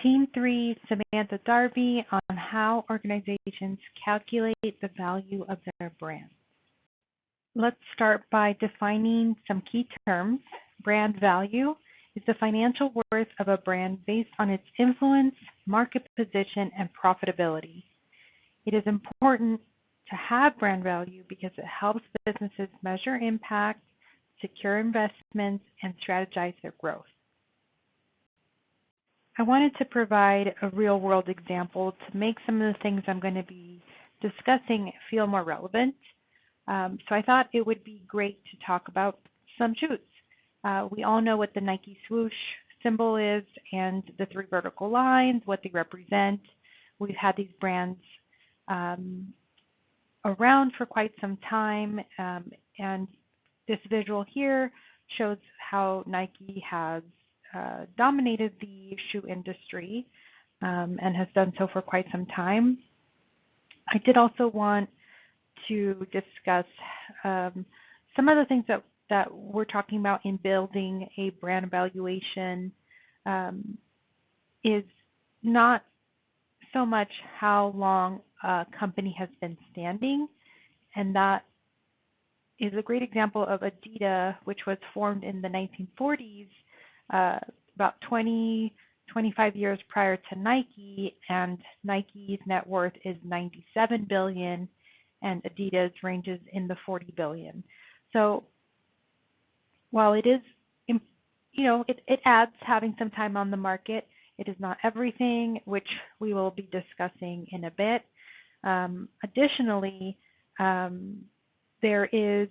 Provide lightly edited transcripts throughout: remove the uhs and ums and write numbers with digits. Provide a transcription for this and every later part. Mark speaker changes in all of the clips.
Speaker 1: Team 3, Samantha Darby, on how organizations calculate the value of their brand. Let's start by defining some key terms. Brand value is the financial worth of a brand based on its influence, market position, and profitability. It is important to have brand value because it helps businesses measure impact, secure investments, and strategize their growth. I wanted to provide a real-world example to make some of the things I'm going to be discussing feel more relevant. So I thought it would be great to talk about some shoes. We all know what the Nike swoosh symbol is and the 3 vertical lines, what they represent. We've had these brands around for quite some time, and this visual here shows how Nike has dominated the shoe industry and has done so for quite some time. I did also want to discuss some of the things that we're talking about in building a brand evaluation is not so much how long a company has been standing, and that is a great example of Adidas, which was formed in the 1940s, about 25 years prior to Nike, and Nike's net worth is $97 billion, and Adidas ranges in the $40 billion. So while it is, it adds having some time on the market, it is not everything, which we will be discussing in a bit. Additionally, there is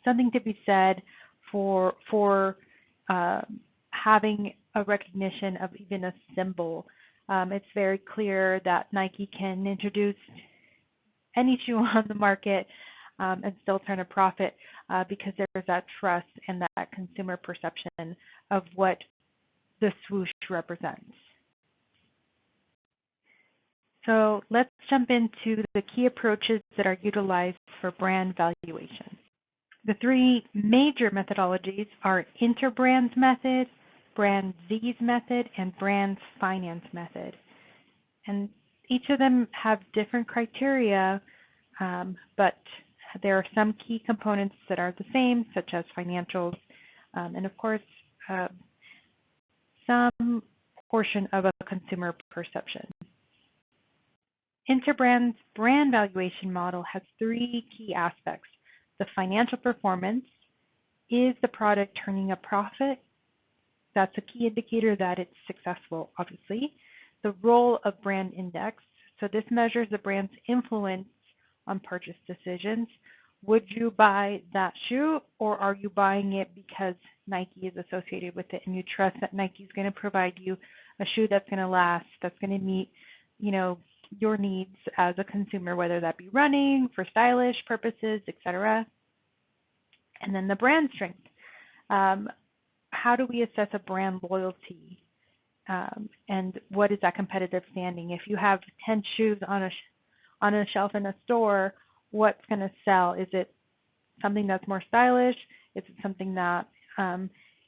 Speaker 1: something to be said for having a recognition of even a symbol. It's very clear that Nike can introduce any shoe on the market and still turn a profit because there's that trust and that consumer perception of what the swoosh represents. So let's jump into the key approaches that are utilized for brand valuation. The 3 major methodologies are Interbrand's method, Brand Z's method, and Brand Finance method. And each of them have different criteria, but there are some key components that are the same, such as financials, and of course, some portion of a consumer perception. Interbrand's brand valuation model has 3 key aspects. The financial performance. Is the product turning a profit? That's a key indicator that it's successful, obviously. The role of brand index. So this measures the brand's influence on purchase decisions. Would you buy that shoe, or are you buying it because Nike is associated with it and you trust that Nike is going to provide you a shoe that's going to last, that's going to meet, your needs as a consumer, whether that be running, for stylish purposes, etc. And then the brand strength. How do we assess a brand loyalty? And what is that competitive standing? If you have 10 shoes on a shelf in a store, what's going to sell? Is it something that's more stylish? Is it something that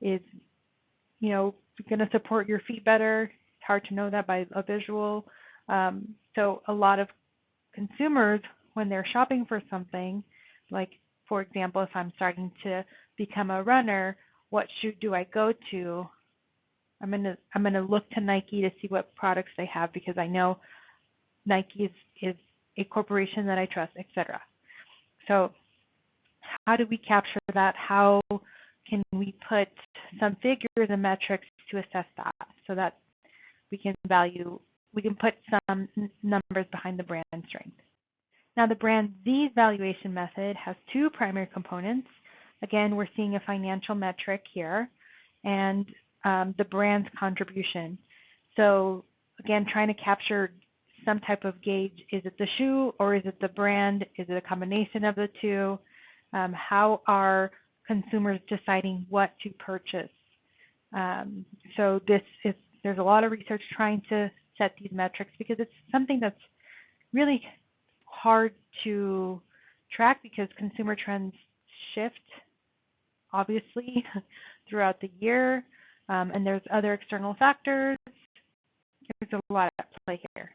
Speaker 1: is, going to support your feet better? It's hard to know that by a visual. So a lot of consumers, when they're shopping for something, like, for example, if I'm starting to become a runner, what shoe do I go to? I'm gonna look to Nike to see what products they have because I know Nike is a corporation that I trust, etc. So how do we capture that? How can we put some figures and metrics to assess that so that we can put some numbers behind the brand strength? Now, the Brand Z valuation method has 2 primary components. Again, we're seeing a financial metric here and the brand's contribution. So again, trying to capture some type of gauge. Is it the shoe or is it the brand? Is it a combination of the 2? How are consumers deciding what to purchase? So there's a lot of research trying to set these metrics because it's something that's really hard to track because consumer trends shift, obviously, throughout the year. And there's other external factors. There's a lot at play here.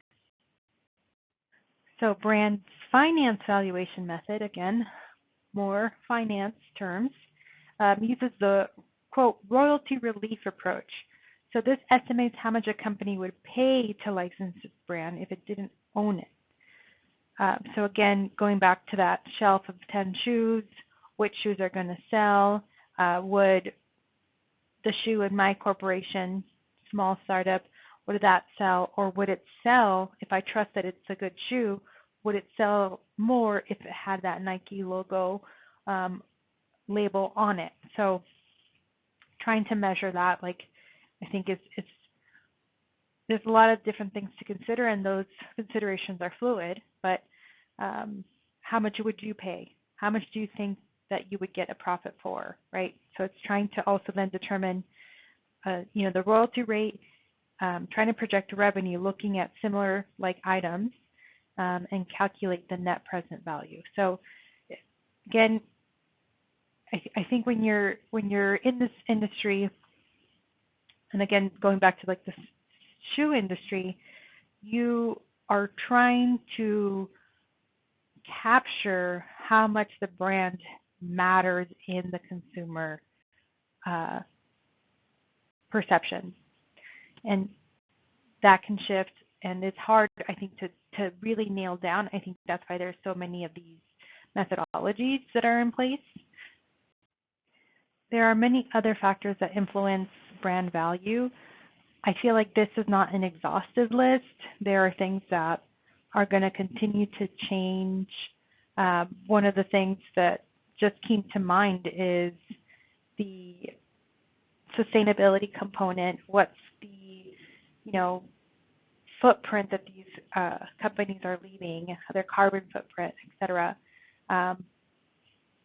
Speaker 1: So brand's finance valuation method, again, more finance terms, uses the, quote, royalty relief approach. So this estimates how much a company would pay to license its brand if it didn't own it. So again, going back to that shelf of 10 shoes, which shoes are going to sell? Would the shoe in my corporation, small startup, would that sell? Or would it sell, if I trust that it's a good shoe, would it sell more if it had that Nike logo label on it? So trying to measure that, like, I think it's there's a lot of different things to consider, and those considerations are fluid, but how much would you pay? How much do you think that you would get a profit for, right? So it's trying to also then determine, the royalty rate, trying to project revenue, looking at similar like items, and calculate the net present value. So again, I think when you're in this industry, and again going back to like the shoe industry, you are trying to capture how much the brand matters in the consumer perception, and that can shift, and it's hard, I think, to really nail down. I think that's why there's so many of these methodologies that are in place. There are many other factors that influence brand value. I feel like this is not an exhaustive list. There are things that are going to continue to change. One of the things that just came to mind is the sustainability component. What's the, footprint that these companies are leaving, their carbon footprint, et cetera.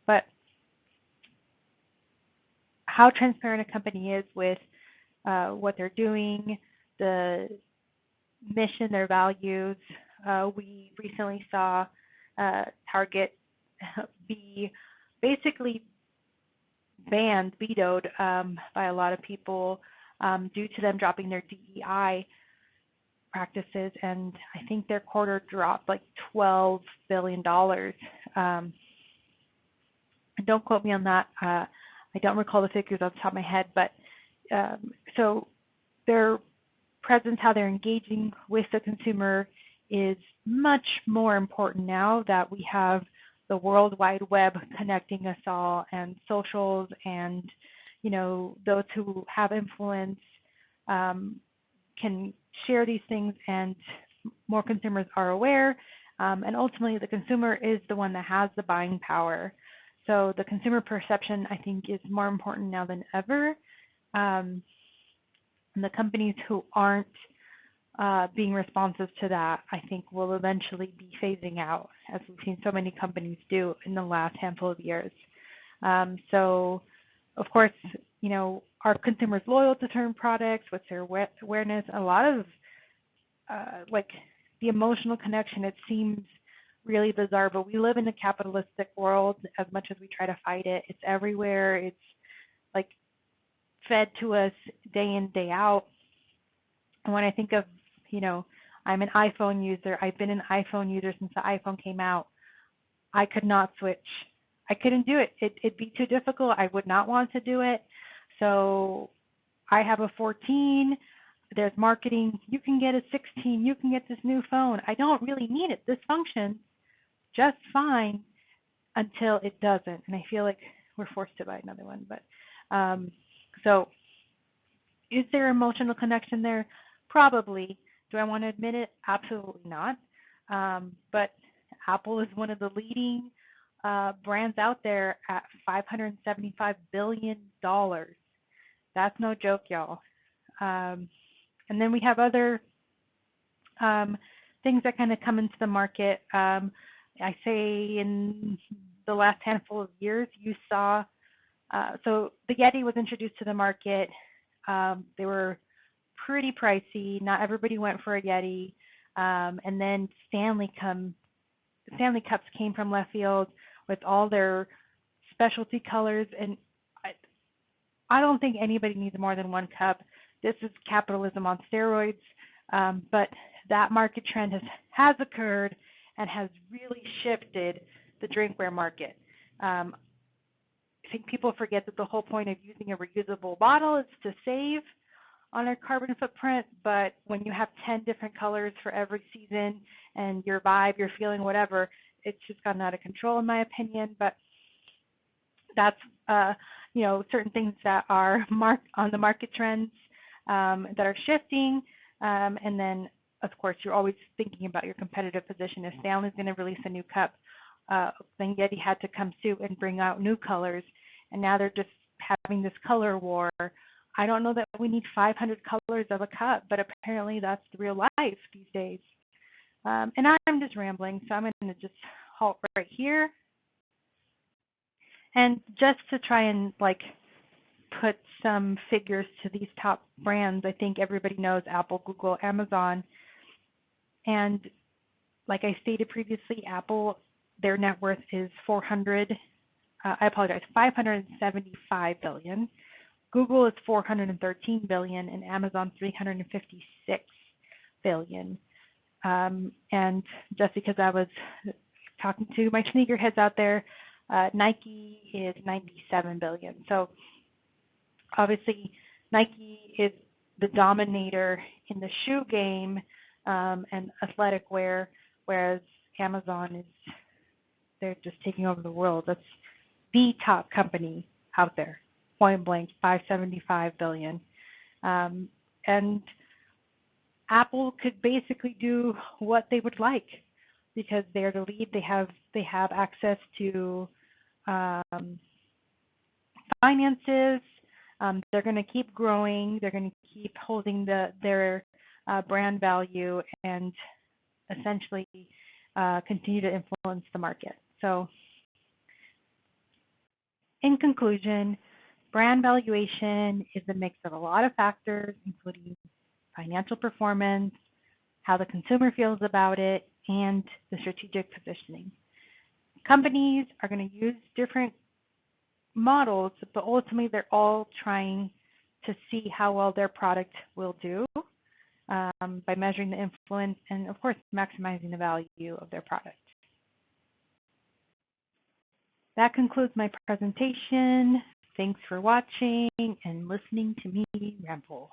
Speaker 1: But how transparent a company is with what they're doing, the mission, their values. We recently saw Target be basically banned, vetoed by a lot of people due to them dropping their DEI practices, and I think their quarter dropped like $12 billion. Don't quote me on that. I don't recall the figures off the top of my head, but so their presence, how they're engaging with the consumer, is much more important now that we have the World Wide Web connecting us all, and socials, and those who have influence can share these things, and more consumers are aware, and ultimately the consumer is the one that has the buying power. So the consumer perception, I think, is more important now than ever. And the companies who aren't being responsive to that, I think, will eventually be phasing out, as we've seen so many companies do in the last handful of years. So, of course, are consumers loyal to certain products? What's their awareness? A lot of like the emotional connection, it seems really bizarre, but we live in a capitalistic world. As much as we try to fight it, it's everywhere. It's like fed to us day in, day out. And when I think of, I'm an iPhone user. I've been an iPhone user since the iPhone came out. I could not switch. I couldn't do it. It'd be too difficult. I would not want to do it. So I have a 14. There's marketing. You can get a 16. You can get this new phone. I don't really need it. This functions just fine until it doesn't. And I feel like we're forced to buy another one. But so is there emotional connection there? Probably. Do I want to admit it? Absolutely not. But Apple is one of the leading brands out there at $575 billion. That's no joke, y'all. And then we have other things that kind of come into the market. I say in the last handful of years, you saw, so the Yeti was introduced to the market. They were pretty pricey. Not everybody went for a Yeti. And then Stanley Cups came from left field with all their specialty colors. And I don't think anybody needs more than one cup. This is capitalism on steroids, but that market trend has occurred and has really shifted the drinkware market. I think people forget that the whole point of using a reusable bottle is to save on our carbon footprint, but when you have 10 different colors for every season and your vibe, your feeling, whatever, it's just gotten out of control in my opinion. But that's certain things that are marked on the market trends that are shifting, and then of course you're always thinking about your competitive position. If Stanley's going to release a new cup, then Yeti had to come soon and bring out new colors, and now they're just having this color war. I don't know that we need 500 colors of a cup, but apparently that's the real life these days. And I'm just rambling, so I'm going to just halt right here. And just to try and put some figures to these top brands, I think everybody knows Apple, Google, Amazon. And like I stated previously, Apple, their net worth is 575 billion. Google is 413 billion, and Amazon 356 billion. And just because I was talking to my sneakerheads out there, Nike is 97 billion. So obviously Nike is the dominator in the shoe game and athletic wear, whereas Amazon they're just taking over the world. That's the top company out there, point blank, 575 billion. And Apple could basically do what they would like because they're the lead. They have access to finances. They're going to keep growing. They're going to keep holding their brand value and essentially continue to influence the market. So in conclusion, brand valuation is a mix of a lot of factors, including financial performance, how the consumer feels about it, and the strategic positioning. Companies are going to use different models, but ultimately they're all trying to see how well their product will do by measuring the influence and, of course, maximizing the value of their product. That concludes my presentation. Thanks for watching and listening to me ramble.